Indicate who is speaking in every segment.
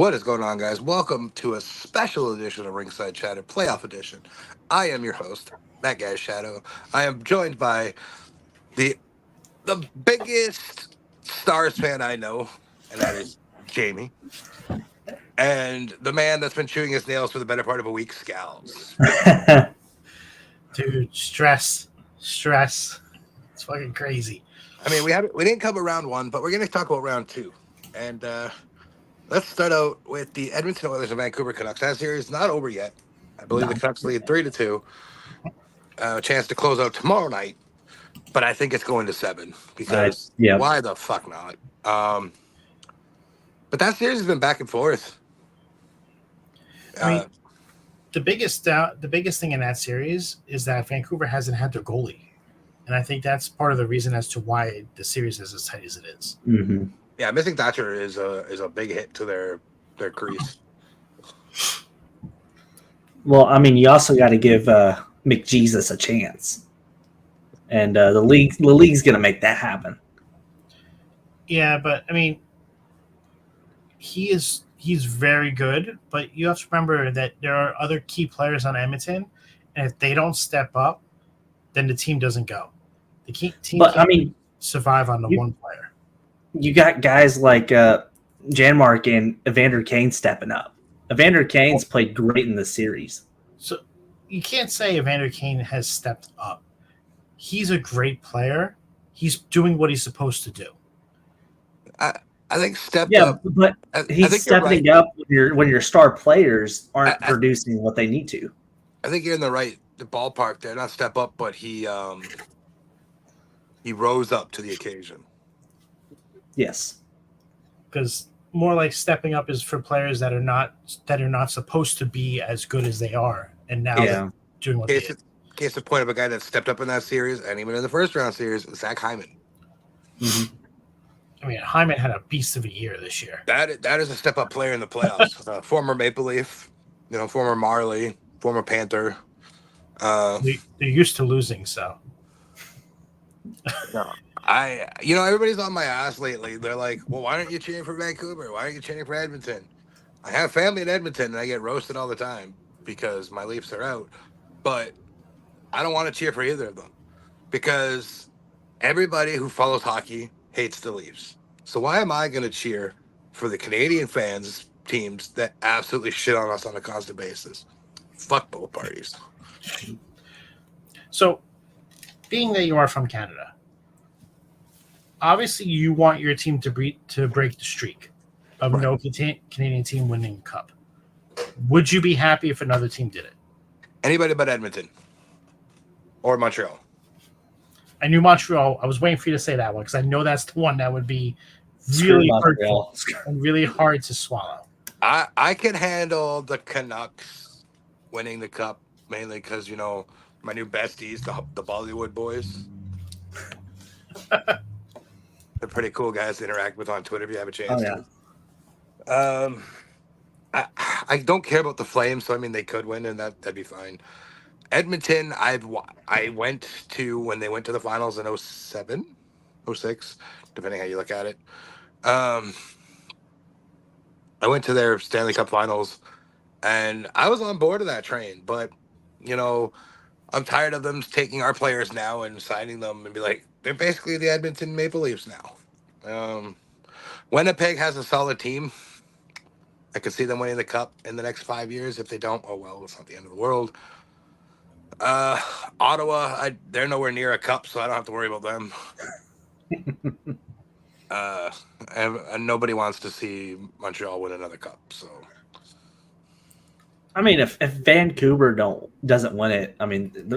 Speaker 1: What is going on, guys? Welcome to a special edition of Ringside Chatter, Playoff Edition. I am your host, that guy's Shadow. I am joined by the biggest Stars fan I know, and that is Jamey, and the man that's been chewing his nails for the better part of a week, Scalz.
Speaker 2: Dude, stress. It's fucking crazy.
Speaker 1: I mean, we didn't cover round one, but we're going to talk about round two, and let's start out with the Edmonton Oilers and Vancouver Canucks. That series is not over yet. I believe the Canucks lead 3-2. A chance to close out tomorrow night, but I think it's going to 7 because why the fuck not? But that series has been back and forth.
Speaker 2: I mean, the biggest thing in that series is that Vancouver hasn't had their goalie, and I think that's part of the reason as to why the series is as tight as it is.
Speaker 3: Mm-hmm.
Speaker 1: Yeah, missing Thatcher is a big hit to their crease.
Speaker 3: Well, I mean, you also got to give McJesus a chance, and the league's going to make that happen.
Speaker 2: Yeah, but I mean, he's very good, but you have to remember that there are other key players on Edmonton, and if they don't step up, then the team doesn't go. The team can't survive on the one player.
Speaker 3: You got guys like Janmark and Evander Kane stepping up. Evander Kane's played great in this series.
Speaker 2: So you can't say Evander Kane has stepped up. He's a great player. He's doing what he's supposed to do.
Speaker 1: I think stepped up.
Speaker 3: But he's stepping up when your star players aren't producing what they need to.
Speaker 1: I think you're in the ballpark there. Not step up, but he rose up to the occasion.
Speaker 3: Yes,
Speaker 2: because more like stepping up is for players that are not supposed to be as good as they are, and now they're doing what they do.
Speaker 1: Case in point of a guy that stepped up in that series, and even in the first round series, Zach Hyman.
Speaker 3: Mm-hmm.
Speaker 2: I mean, Hyman had a beast of a year this year.
Speaker 1: That is a step up player in the playoffs. Former Maple Leaf, former Marley, former Panther.
Speaker 2: They're used to losing, so.
Speaker 1: No. Everybody's on my ass lately. They're like, well, why aren't you cheering for Vancouver? Why aren't you cheering for Edmonton? I have family in Edmonton, and I get roasted all the time because my Leafs are out. But I don't want to cheer for either of them because everybody who follows hockey hates the Leafs. So why am I going to cheer for the Canadian teams that absolutely shit on us on a constant basis? Fuck both parties.
Speaker 2: So, being that you are from Canada, obviously you want your team to break the streak of no Canadian team winning the cup. Would you be happy if another team did it?
Speaker 1: Anybody but Edmonton or Montreal.
Speaker 2: I knew Montreal. I was waiting for you to say that one because I know that's the one that would be really hurtful and really hard to swallow.
Speaker 1: I can handle the Canucks winning the cup mainly because my new besties, the Bollywood boys. They're pretty cool guys to interact with on Twitter if you have a chance to. I don't care about the Flames, so they could win and that'd be fine. Edmonton, I went to when they went to the finals in 07, 06, depending how you look at it. I went to their Stanley Cup finals, and I was on board of that train. But I'm tired of them taking our players now and signing them and be like, they're basically the Edmonton Maple Leafs now. Winnipeg has a solid team. I could see them winning the cup in the next 5 years. If they don't, oh well, it's not the end of the world. Ottawa, they're nowhere near a cup, so I don't have to worry about them. And nobody wants to see Montreal win another cup. So,
Speaker 3: I mean, if Vancouver doesn't win it,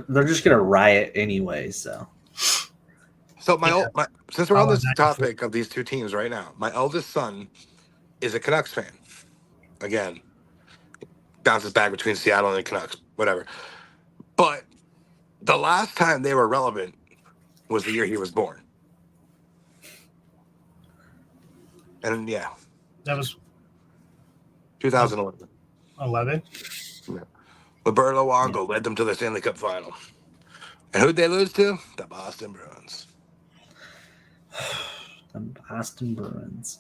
Speaker 3: they're just gonna riot anyway. So
Speaker 1: since we're on this topic of these two teams right now, my eldest son is a Canucks fan. Again, bounces back between Seattle and the Canucks, whatever. But the last time they were relevant was the year he was born. And
Speaker 2: that was
Speaker 1: 2011.
Speaker 2: 11?
Speaker 1: Yeah. Roberto Luongo led them to the Stanley Cup final. And who'd they lose to? The Boston Bruins.
Speaker 3: The Boston Bruins.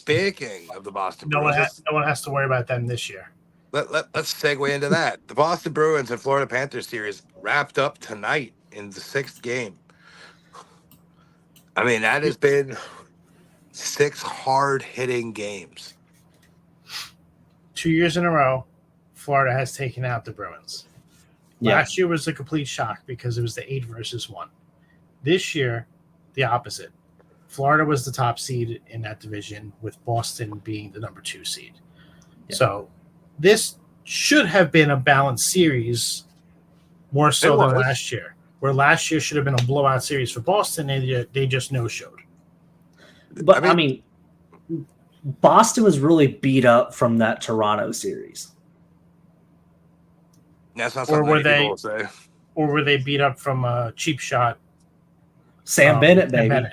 Speaker 1: speaking of the Boston
Speaker 2: no
Speaker 1: Bruins,
Speaker 2: one has to worry about them this year.
Speaker 1: let's segue into that. The Boston Bruins and Florida Panthers series wrapped up tonight in the 6th game. I mean, that has been 6 hard-hitting games.
Speaker 2: 2 years in a row, Florida has taken out the Bruins.
Speaker 3: Yeah.
Speaker 2: Last year was a complete shock because it was the 8 versus 1. This year, the opposite. Florida was the top seed in that division, with Boston being the number 2 seed.
Speaker 3: Yeah.
Speaker 2: So this should have been a balanced series more so than last year, where last year should have been a blowout series for Boston. They just no-showed.
Speaker 3: But, I mean, Boston was really beat up from that Toronto series.
Speaker 1: That's not something people will say.
Speaker 2: Or were they beat up from a cheap shot?
Speaker 3: Sam Bennett, baby.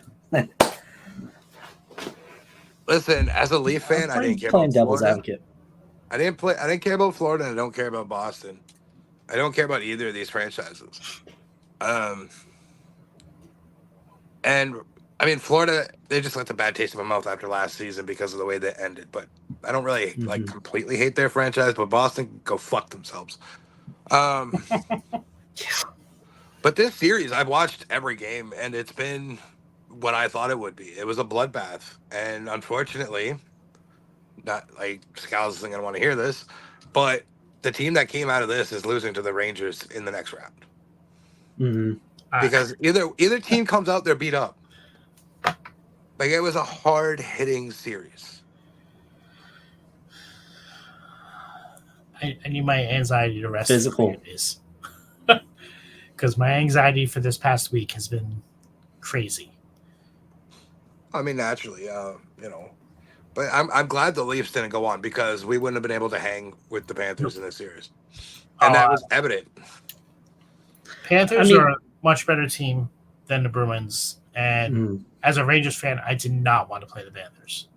Speaker 1: Listen, as a Leaf fan, I didn't care
Speaker 3: playing
Speaker 1: about
Speaker 3: devil's
Speaker 1: Florida.
Speaker 3: advocate.
Speaker 1: I didn't care about Florida, and I don't care about Boston. I don't care about either of these franchises. And I mean, Florida, they just left a bad taste in my mouth after last season because of the way they ended. But I don't really like completely hate their franchise. But Boston, go fuck themselves. But this series, I've watched every game, and it's been what I thought it would be. It was a bloodbath, and unfortunately, not like Scalz isn't going to want to hear this, but the team that came out of this is losing to the Rangers in the next round.
Speaker 3: Mm-hmm.
Speaker 1: Because either team comes out, they're beat up. Like, it was a hard-hitting series.
Speaker 2: I need my anxiety to rest.
Speaker 3: Physical.
Speaker 2: Because my anxiety for this past week has been crazy.
Speaker 1: I mean, naturally, But I'm glad the Leafs didn't go on, because we wouldn't have been able to hang with the Panthers in this series. And that was evident.
Speaker 2: Panthers are a much better team than the Bruins. And as a Rangers fan, I did not want to play the Panthers.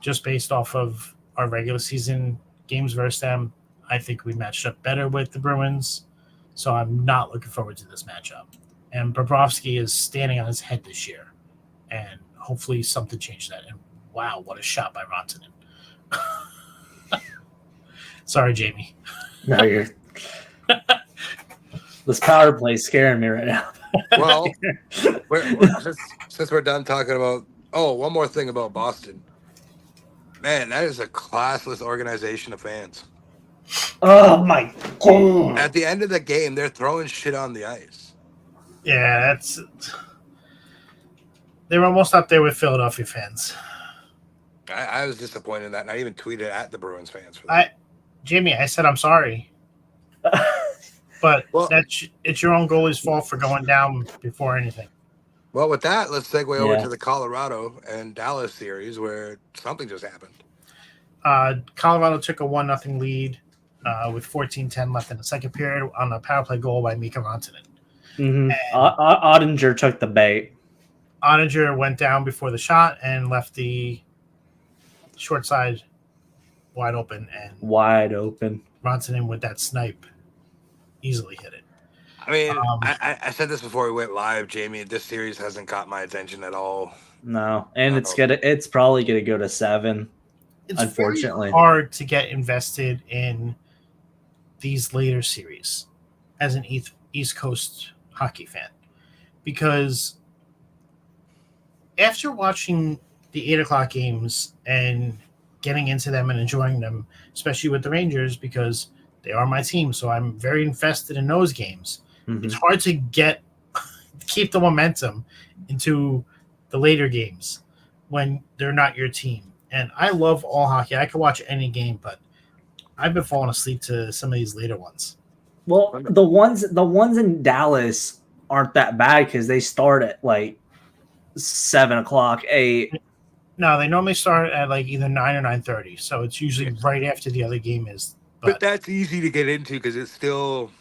Speaker 2: Just based off of our regular season games versus them, I think we matched up better with the Bruins. So I'm not looking forward to this matchup. And Bobrovsky is standing on his head this year. And hopefully something changed that. And wow, what a shot by Rantanen. Sorry, Jamey.
Speaker 3: No, you're... This power play is scaring me right now.
Speaker 1: Well, since we're done talking about... Oh, one more thing about Boston. Man, that is a classless organization of fans.
Speaker 3: Oh, my God.
Speaker 1: At the end of the game, they're throwing shit on the ice.
Speaker 2: Yeah, they're almost up there with Philadelphia fans.
Speaker 1: I was disappointed in that, and I even tweeted at the Bruins fans for that.
Speaker 2: Jamey, I said I'm sorry. But it's your own goalie's fault for going down before anything.
Speaker 1: Well, with that, let's segue over to the Colorado and Dallas series, where something just happened.
Speaker 2: Colorado took a 1-0 lead with 14:10 left in the second period on a power play goal by Mika Rantanen.
Speaker 3: Mm-hmm. Ottinger took the bait.
Speaker 2: Ottinger went down before the shot and left the short side wide open. Rantanen with that snipe easily hit it.
Speaker 1: I mean, I said this before we went live, Jamey. This series hasn't caught my attention at all.
Speaker 3: No, and it's probably gonna go to 7.
Speaker 2: It's
Speaker 3: unfortunately
Speaker 2: very hard to get invested in these later series as an East Coast hockey fan, because after watching the 8:00 games and getting into them and enjoying them, especially with the Rangers, because they are my team, so I'm very invested in those games. Mm-hmm. It's hard to keep the momentum into the later games when they're not your team. And I love all hockey. I can watch any game, but I've been falling asleep to some of these later ones.
Speaker 3: Well, the ones in Dallas aren't that bad because they start at like 7:00, 8.
Speaker 2: No, they normally start at like either 9 or 9:30, so it's usually right after the other game is.
Speaker 1: But that's easy to get into because it's still,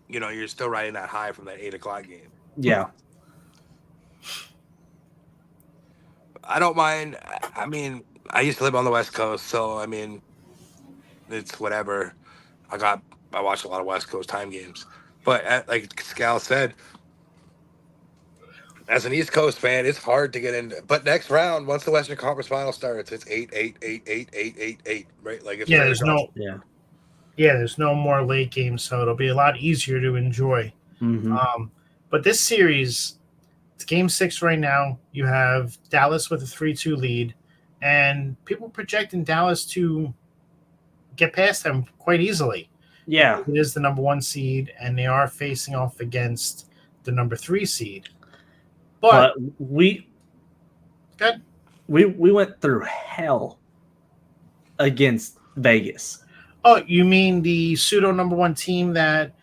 Speaker 1: you're still riding that high from that 8:00 game.
Speaker 3: Yeah.
Speaker 1: I don't mind. I mean, I used to live on the West Coast, so I mean, it's whatever. I watch a lot of West Coast time games, but like Scalz said, As an East Coast fan, it's hard to get into. But next round, once the Western Conference Final starts, it's 8-8-8-8-8-8-8, right? Like it's
Speaker 2: Yeah,
Speaker 1: very
Speaker 2: there's no
Speaker 3: Yeah.
Speaker 2: yeah, there's no more late games, so it'll be a lot easier to enjoy.
Speaker 3: Mm-hmm.
Speaker 2: But this series, it's game 6 right now. You have Dallas with a 3-2 lead, and people projecting Dallas to get past them quite easily.
Speaker 3: Yeah.
Speaker 2: It is the number 1 seed, and they are facing off against the number 3 seed. But
Speaker 3: we
Speaker 2: good.
Speaker 3: We went through hell against Vegas.
Speaker 2: Oh, you mean the pseudo number 1 team that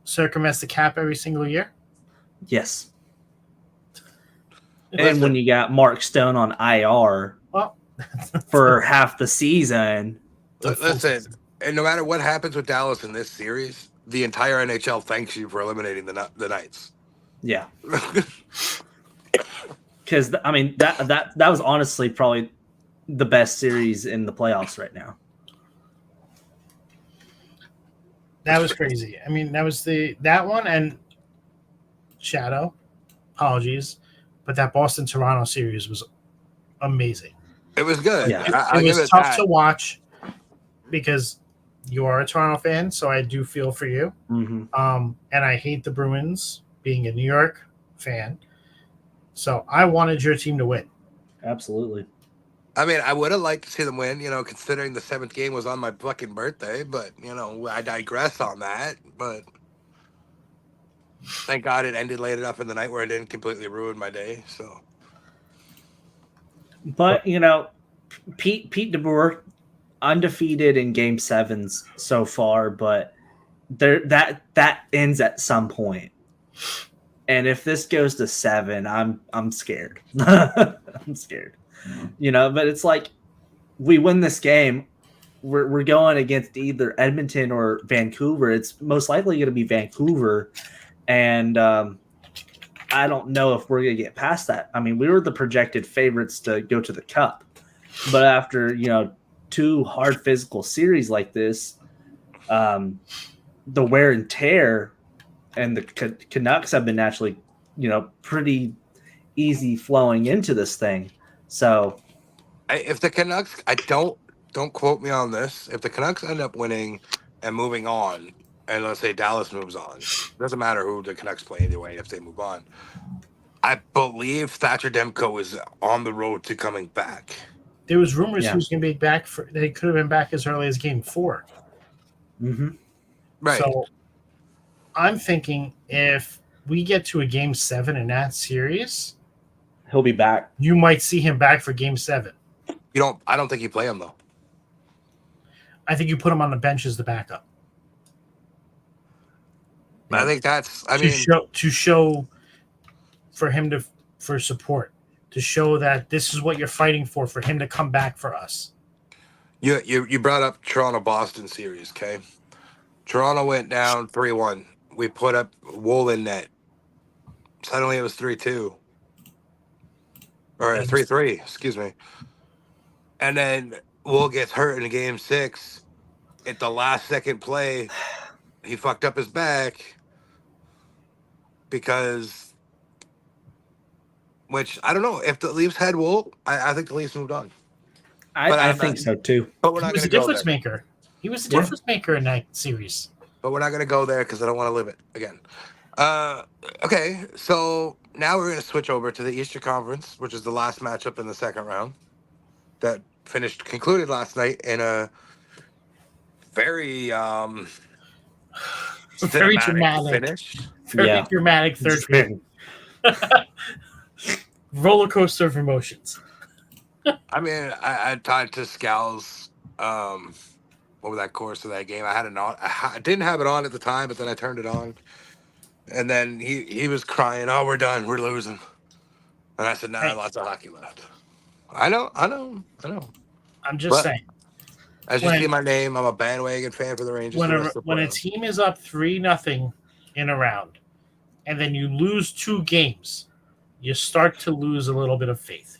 Speaker 2: circumvents the cap every single year?
Speaker 3: Yes. And when you got Mark Stone on IR for half the season.
Speaker 1: Listen, and no matter what happens with Dallas in this series, the entire NHL thanks you for eliminating the Knights.
Speaker 3: Yeah. Because I mean that was honestly probably the best series in the playoffs right now.
Speaker 2: That was crazy. I mean, that was that one and Shadow. Apologies, but that Boston Toronto series was amazing.
Speaker 1: It was good.
Speaker 3: Yeah.
Speaker 2: It was tough to watch because you are a Toronto fan, so I do feel for you.
Speaker 3: Mm-hmm.
Speaker 2: And I hate the Bruins, being a New York fan. So I wanted your team to win.
Speaker 3: Absolutely.
Speaker 1: I mean, I would have liked to see them win, considering the 7th game was on my fucking birthday. But, I digress on that. But thank God it ended late enough in the night where it didn't completely ruin my day. So,
Speaker 3: but Pete DeBoer undefeated in Game 7s so far, but that ends at some point. And if this goes to 7, I'm scared. I'm scared. But it's like we win this game, we're going against either Edmonton or Vancouver. It's most likely going to be Vancouver, and I don't know if we're going to get past that. I mean, we were the projected favorites to go to the Cup, but after 2 hard physical series like this, the wear and tear, and the Canucks have been naturally, pretty easy flowing into this thing. So,
Speaker 1: if the Canucks, don't quote me on this. If the Canucks end up winning and moving on, and let's say Dallas moves on, doesn't matter who the Canucks play either way if they move on. I believe Thatcher Demko is on the road to coming back.
Speaker 2: There was rumors he was going to be back they could have been back as early as Game 4.
Speaker 3: Mm-hmm.
Speaker 1: Right.
Speaker 2: So I'm thinking if we get to a Game 7 in that series,
Speaker 3: he'll be back.
Speaker 2: You might see him back for Game 7.
Speaker 1: I don't think you play him though.
Speaker 2: I think you put him on the bench as the backup.
Speaker 1: I think that's.
Speaker 2: To show for him for support, to show that this is what you're fighting for him to come back for us.
Speaker 1: You brought up Toronto-Boston series, okay? Toronto went down 3-1. We put up Wool in net. Suddenly it was 3-2. Or 3-3, excuse me. And then Wool gets hurt in Game 6. At the last second play, he fucked up his back because, which I don't know if the Leafs had Wool. I think the Leafs moved on.
Speaker 3: I think so too.
Speaker 1: But we're not
Speaker 2: going to go difference maker. He was the difference maker in that series.
Speaker 1: But we're not going to go there because I don't want to live it again. Okay, so now we're going to switch over to the Eastern Conference, which is the last matchup in the second round that concluded last night in a very
Speaker 2: dramatic
Speaker 1: finish.
Speaker 2: Very dramatic third period. Roller coaster of emotions.
Speaker 1: I mean, I talked to Scalz over that course of that game. I had it on. I didn't have it on at the time, but then I turned it on. And then he was crying, "Oh, we're done. We're losing." And I said, "Nah, lots of hockey left." I know.
Speaker 2: I'm just saying.
Speaker 1: As you see my name, I'm a bandwagon fan for the Rangers.
Speaker 2: When a team is up 3-0 in a round, and then you lose 2 games, you start to lose a little bit of faith.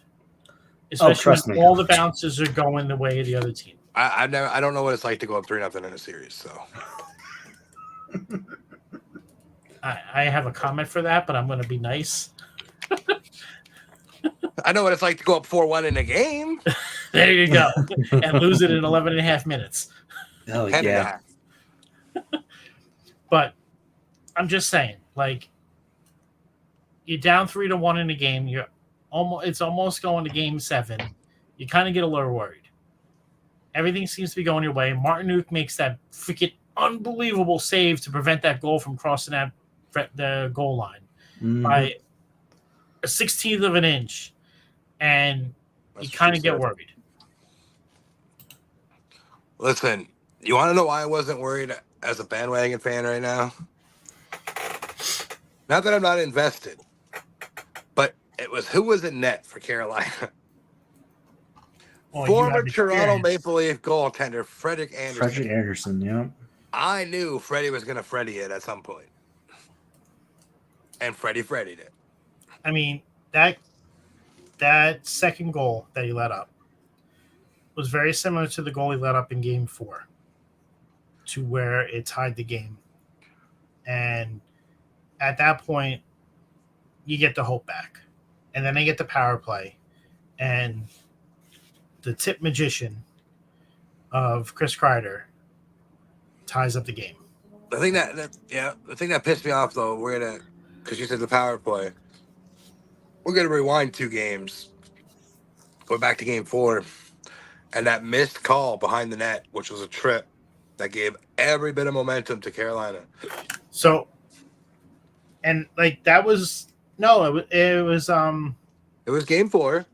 Speaker 2: Especially when all the bounces are going the way of the other team.
Speaker 1: I don't know what it's like to go up 3-0 in a series. So
Speaker 2: I have a comment for that, but I'm going to be nice.
Speaker 1: I know what it's like to go up 4-1 in a game.
Speaker 2: There you go. And lose it in 11 and a half minutes.
Speaker 3: Oh,
Speaker 1: 10 and a half.
Speaker 2: But I'm just saying, like, you're down 3-1 in a game. It's almost going to game 7. You kind of get a little worried. Everything seems to be going your way. Martinook makes that freaking unbelievable save to prevent that goal from crossing the goal line by a 16th of an inch. And you kind of get worried.
Speaker 1: Listen, you want to know why I wasn't worried as a bandwagon fan right now? Not that I'm not invested, but it was who was in net for Carolina.
Speaker 2: Well,
Speaker 1: Former Toronto Maple Leaf goaltender Frederik Andersen.
Speaker 3: Frederik Andersen, yeah.
Speaker 1: I knew Freddie was going to Freddie it at some point. And Freddie Freddied it.
Speaker 2: I mean, that second goal that he let up was very similar to the goal he let up in game 4, to where it tied the game. And at that point, you get the hope back. And then they get the power play. And the tip magician of Chris Kreider ties up the game.
Speaker 1: The thing that pissed me off, though, because you said the power play, we're going to rewind 2 games. Go back to game 4. And that missed call behind the net, which was a trip that gave every bit of momentum to Carolina.
Speaker 2: So, and like that was it was
Speaker 1: game 4.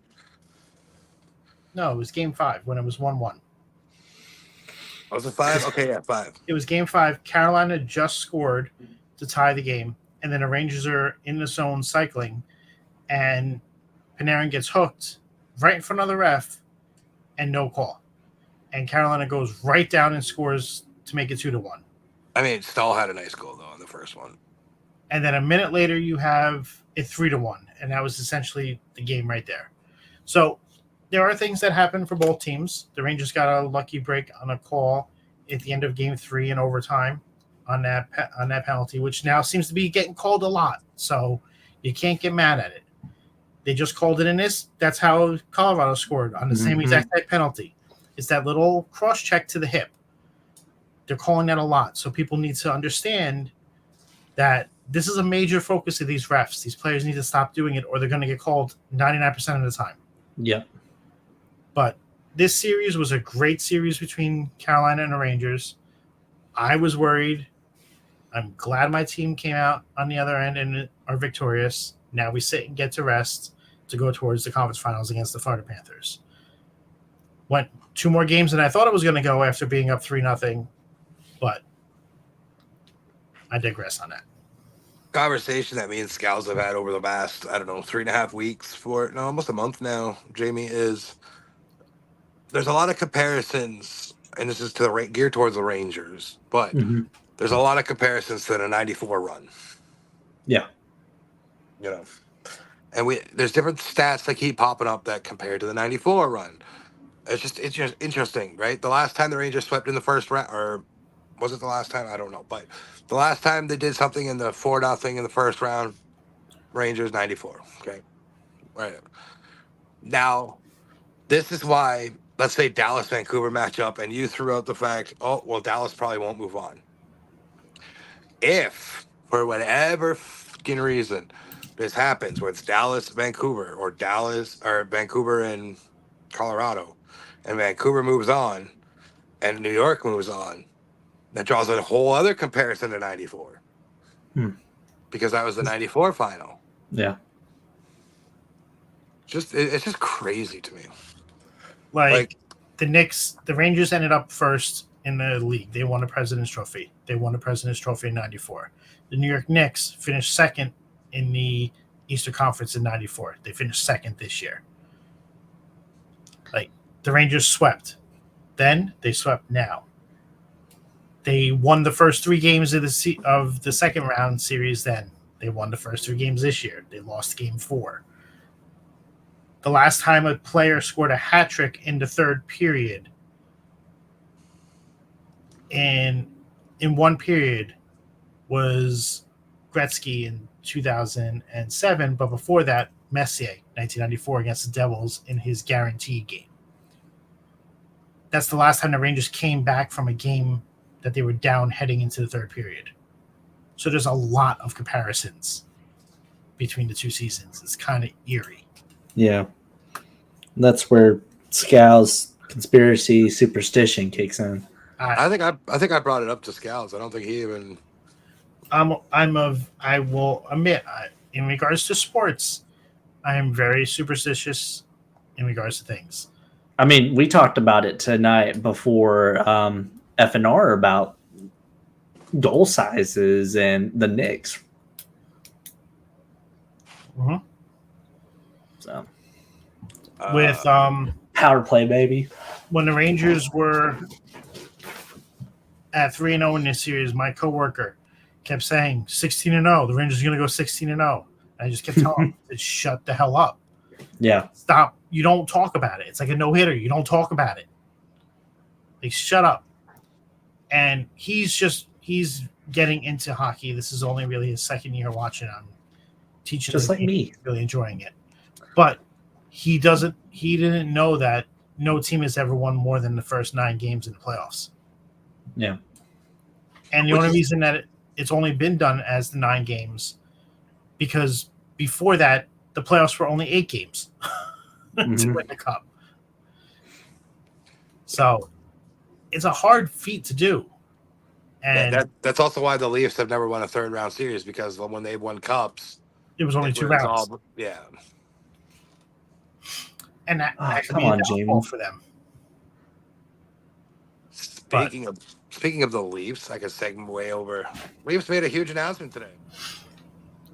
Speaker 2: No, it was game 5 when it was 1-1.
Speaker 1: Was it 5? Okay, yeah, 5.
Speaker 2: It was game 5. Carolina just scored to tie the game, and then the Rangers are in the zone cycling, and Panarin gets hooked right in front of the ref, and no call. And Carolina goes right down and scores to make it 2-1.
Speaker 1: I mean, Stahl had a nice goal, though, on the first one.
Speaker 2: And then a minute later, you have it 3-1, and that was essentially the game right there. So there are things that happen for both teams. The Rangers got a lucky break on a call at the end of game 3 in overtime on that penalty, which now seems to be getting called a lot. So you can't get mad at it. They just called it in this. That's how Colorado scored on the same exact type penalty. It's that little cross check to the hip. They're calling that a lot. So people need to understand that this is a major focus of these refs. These players need to stop doing it or they're going to get called 99% of the time.
Speaker 3: Yeah.
Speaker 2: But this series was a great series between Carolina and the Rangers. I was worried. I'm glad my team came out on the other end and are victorious. Now we sit and get to rest to go towards the conference finals against the Florida Panthers. Went 2 more games than I thought it was going to go after being up 3-0, but I digress on that.
Speaker 1: Conversation that me and Scalz have had over the last, 3.5 weeks, almost a month now, Jamey, is there's a lot of comparisons, and this is geared towards the Rangers, but there's a lot of comparisons to the 94 run.
Speaker 3: Yeah.
Speaker 1: And there's different stats that keep popping up that compare to the 94 run. It's just interesting, right? The last time the Rangers swept in the first round, or was it the last time? I don't know. But the last time they did something in the 4-0 in the first round, Rangers 94. Okay. Right. Now, this is why, let's say Dallas-Vancouver matchup, and you threw out the fact, Dallas probably won't move on. If, for whatever fucking reason, this happens where it's Dallas-Vancouver or Vancouver and Colorado, and Vancouver moves on, and New York moves on, that draws a whole other comparison to 94. Because that was the 94 final.
Speaker 3: Yeah.
Speaker 1: It's just crazy to me.
Speaker 2: Like the Rangers ended up first in the league. They won the President's Trophy. They won the President's Trophy in 94. The New York Knicks finished second in the Eastern Conference in 94. They finished second this year. Like, the Rangers swept. Then they swept now. They won the first 3 games of the second round series then. They won the first 3 games this year. They lost game 4. The last time a player scored a hat trick in the third period in one period was Gretzky in 2007, but before that, Messier 1994 against the Devils in his guaranteed game. That's the last time the Rangers came back from a game that they were down heading into the third period. So there's a lot of comparisons between the two seasons. It's kind of eerie.
Speaker 3: Yeah. That's where Scalz conspiracy superstition kicks in.
Speaker 1: I think I brought it up to Scalz. I don't think he even.
Speaker 2: I will admit, in regards to sports, I am very superstitious in regards to things.
Speaker 3: I mean, we talked about it tonight before FNR about goal sizes and the Knicks.
Speaker 2: Mm-hmm.
Speaker 3: So
Speaker 2: with
Speaker 3: power play, baby.
Speaker 2: When the Rangers were at 3-0 in this series, my coworker kept saying 16-0. The Rangers are going to go 16-0. I just kept telling him to shut the hell up.
Speaker 3: Yeah.
Speaker 2: Stop. You don't talk about it. It's like a no-hitter. You don't talk about it. Like, shut up. And he's getting into hockey. This is only really his second year watching. I'm teaching
Speaker 3: just like
Speaker 2: game,
Speaker 3: me.
Speaker 2: Really enjoying it. But he didn't know that no team has ever won more than the first 9 games in the playoffs.
Speaker 3: Yeah. And
Speaker 2: the only reason that it's only been done as the 9 games, because before that, the playoffs were only 8 games to win the cup. So it's a hard feat to do. And
Speaker 1: that's also why the Leafs have never won a third round series, because when they've won cups,
Speaker 2: it was only 2 rounds.
Speaker 1: Yeah.
Speaker 2: And that
Speaker 3: come on, Jamey,
Speaker 2: for them.
Speaker 1: Speaking of the Leafs, I could segue way over. Leafs made a huge announcement today.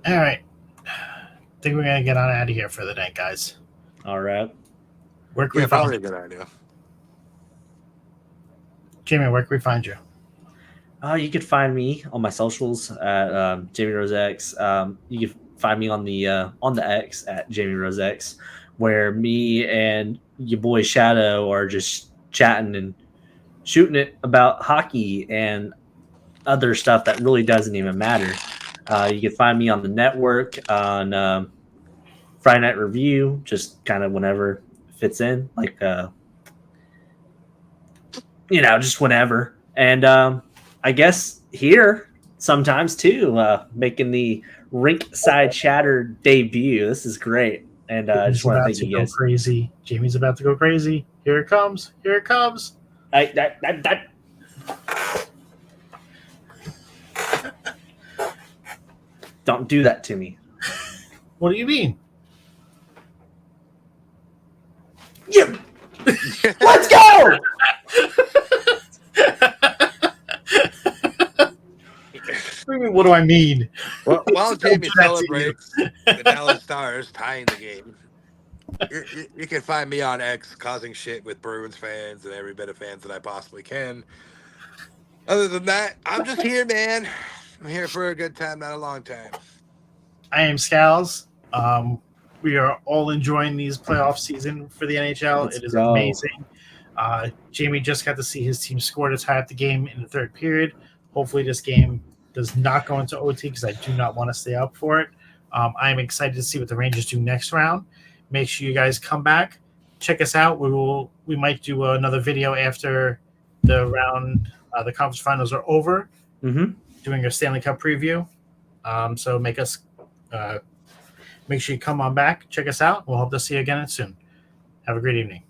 Speaker 2: All right. I think we're going to get on out of here for the night, guys.
Speaker 3: All right.
Speaker 2: Where can we find
Speaker 1: probably
Speaker 2: you?
Speaker 1: a good idea.
Speaker 2: Jamey, where can we find you?
Speaker 3: You could find me on my socials at Jamey Rose X. You can find me on the X at Jamey Rose X, where me and your boy Shadow are just chatting and shooting it about hockey and other stuff that really doesn't even matter. You can find me on the network on Friday Night Review, just kind of whenever it fits in, like just whenever. And I guess here sometimes too, making the Rink Side Chatter debut. This is great. And I just want to thank you guys.
Speaker 2: Crazy. Jamie's about to go crazy. Here it comes. Here it comes.
Speaker 3: Don't do that to me.
Speaker 2: What do you mean?
Speaker 3: Yeah. Let's go!
Speaker 2: What do I mean?
Speaker 1: Well, while Jamey celebrates the Dallas Stars tying the game, you can find me on X causing shit with Bruins fans and every bit of fans that I possibly can. Other than that, I'm just here, man. I'm here for a good time, not a long time.
Speaker 2: I am Scalz. We are all enjoying these playoff season for the NHL. It is amazing. Jamey just got to see his team score to tie up the game in the third period. Hopefully this game does not go into OT because I do not want to stay up for it. I am excited to see what the Rangers do next round. Make sure you guys come back. Check us out. We might do another video after the round, the conference finals are over, doing a Stanley Cup preview. So make sure you come on back. Check us out. We'll hope to see you again soon. Have a great evening.